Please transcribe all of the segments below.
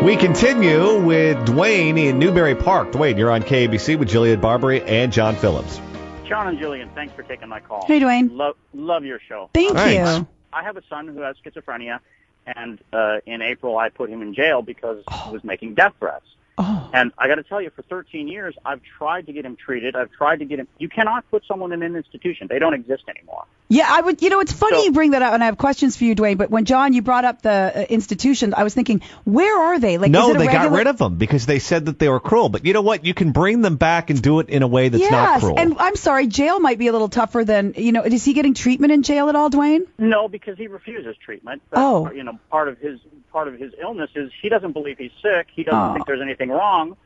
We continue with Duane in Newbury Park. Duane, you're on KABC with Jillian, Barberie, and John Phillips. John and Jillian, thanks for taking my call. Hey, Duane. Love your show. Thank Thanks. you. I have a son who has schizophrenia, and in April I put him in jail because he was making death threats. Oh. And I got to tell you, for 13 years, I've tried to get him treated. I've tried to get him. You cannot put someone in an institution. They don't exist anymore. Yeah, I would. You know, it's funny you bring that up, and I have questions for you, Duane. But when John, you brought up the institutions, I was thinking, where are they? Like, No, is it they a got rid of them because they said that they were cruel. But you know what? You can bring them back and do it in a way that's not cruel. And I'm sorry, jail might be a little tougher than, is he getting treatment in jail at all, Duane? No, because he refuses treatment. Oh. Part of his illness is he doesn't believe he's sick. He doesn't think there's anything wrong.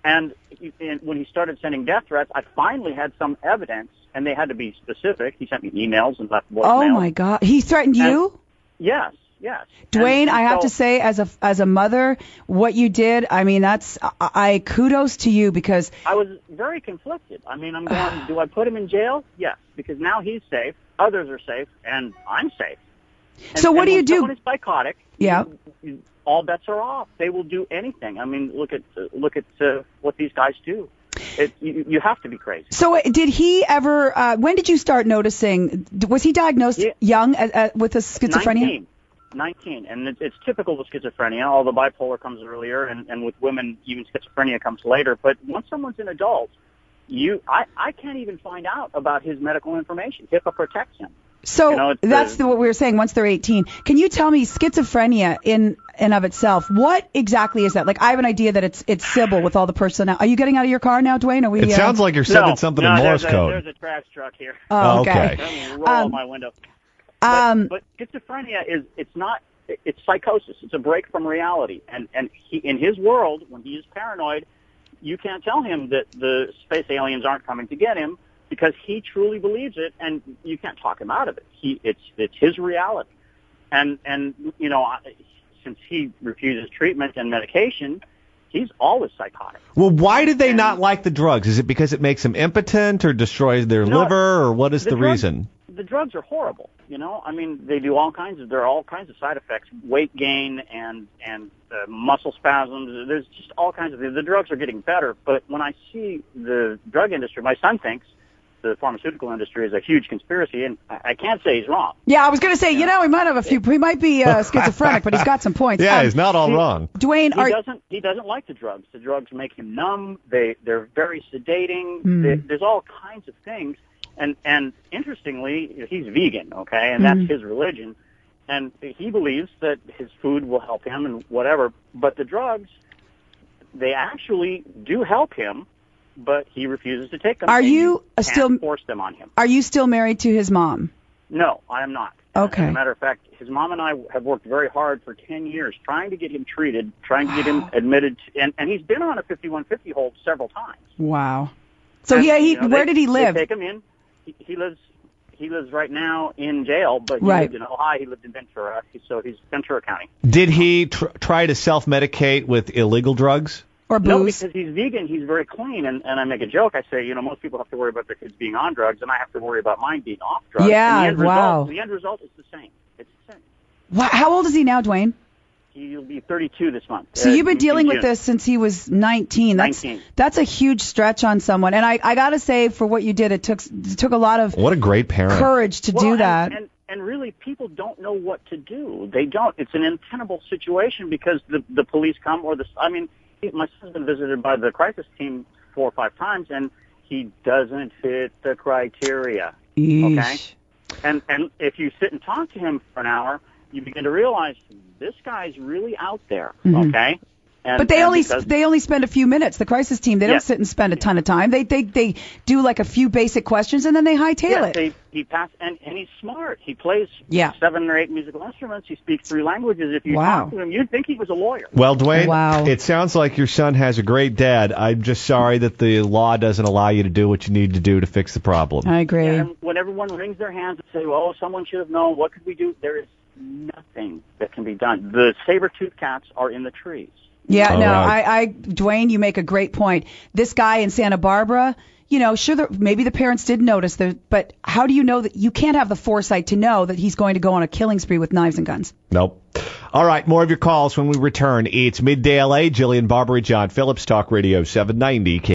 And when he started sending death threats, I finally had some evidence, and they had to be specific. He sent me emails and left voicemails. Oh my God, he threatened you? Yes. Duane, I have to say, as a mother, what you did, I mean, I kudos to you, because I was very conflicted. I mean, I'm going, do I put him in jail? Yes, because now he's safe, others are safe, and I'm safe. So what do you do? Someone is psychotic. Yeah. All bets are off. They will do anything. I mean, look at what these guys do. You have to be crazy. So did he ever? When did you start noticing? Was he diagnosed young with a schizophrenia? 19, and it's typical with schizophrenia. Although bipolar comes earlier, and with women, even schizophrenia comes later. But once someone's an adult, I can't even find out about his medical information. HIPAA protects him. So that's what we were saying. Once they're 18, can you tell me schizophrenia in and of itself? What exactly is that? Like, I have an idea that it's Sybil with all the personnel. Are you getting out of your car now, Duane? Are we? It sounds like you're sending something in Morse code. There's a trash truck here. Oh, okay. Let me roll out my window. But schizophrenia it's psychosis. It's a break from reality. And he, in his world, when he is paranoid, you can't tell him that the space aliens aren't coming to get him, because he truly believes it, and you can't talk him out of it. It's his reality. And since he refuses treatment and medication, he's always psychotic. Well, why did they not like the drugs? Is it because it makes them impotent or destroys their liver, or what is the reason? The drugs are horrible. I mean, there are all kinds of side effects, weight gain and muscle spasms. There's just all kinds of things. The drugs are getting better, but when I see the drug industry, my son thinks the pharmaceutical industry is a huge conspiracy, and I can't say he's wrong. Yeah, I was going to say, he might have a few. He might be schizophrenic, but he's got some points. Yeah, he's not all wrong. Duane, he doesn't like the drugs. The drugs make him numb. They're very sedating. There's all kinds of things. And interestingly, he's vegan, okay, and that's his religion, and he believes that his food will help him and whatever. But the drugs, they actually do help him, but he refuses to take them. Are you still force them on him? Are you still married to his mom? No, I am not. Okay. As a matter of fact, his mom and I have worked very hard for 10 years trying to get him treated, trying to get him admitted, and he's been on a 5150 hold several times. Wow. So where did he live? They take him in. He lives right now in jail, but he lived in Ohio. He lived in Ventura, so he's Ventura County. Did he try to self-medicate with illegal drugs? Or booze? No, because he's vegan. He's very clean, and I make a joke. I say, most people have to worry about their kids being on drugs, and I have to worry about mine being off drugs. Yeah, and the end result is the same. It's the same. Wow. How old is he now, Duane? He'll be 32 this month. So you've been dealing with this since he was 19. 19. That's a huge stretch on someone. And I got to say, for what you did, it took a lot of what a great parent courage to do that. And really, people don't know what to do. They don't. It's an untenable situation because the police come my son's been visited by the crisis team 4 or 5 times, and he doesn't fit the criteria. Eesh. Okay? And if you sit and talk to him for an hour, you begin to realize this guy's really out there, okay? But they only spend a few minutes. The crisis team, they don't sit and spend a ton of time. They do like a few basic questions and then they hightail it. He passed, and he's smart. He plays 7 or 8 musical instruments. He speaks 3 languages. If you talk to him, you'd think he was a lawyer. Well, Duane, it sounds like your son has a great dad. I'm just sorry that the law doesn't allow you to do what you need to do to fix the problem. I agree. And when everyone wrings their hands and say, "Oh, someone should have known. What could we do?" There is nothing that can be done. The saber-toothed cats are in the trees. Yeah, Duane, you make a great point. This guy in Santa Barbara, sure, maybe the parents did notice, but how do you know that you can't have the foresight to know that he's going to go on a killing spree with knives and guns? Nope. All right, more of your calls when we return. It's Midday LA. Jillian, Barberie, John Phillips, Talk Radio 790.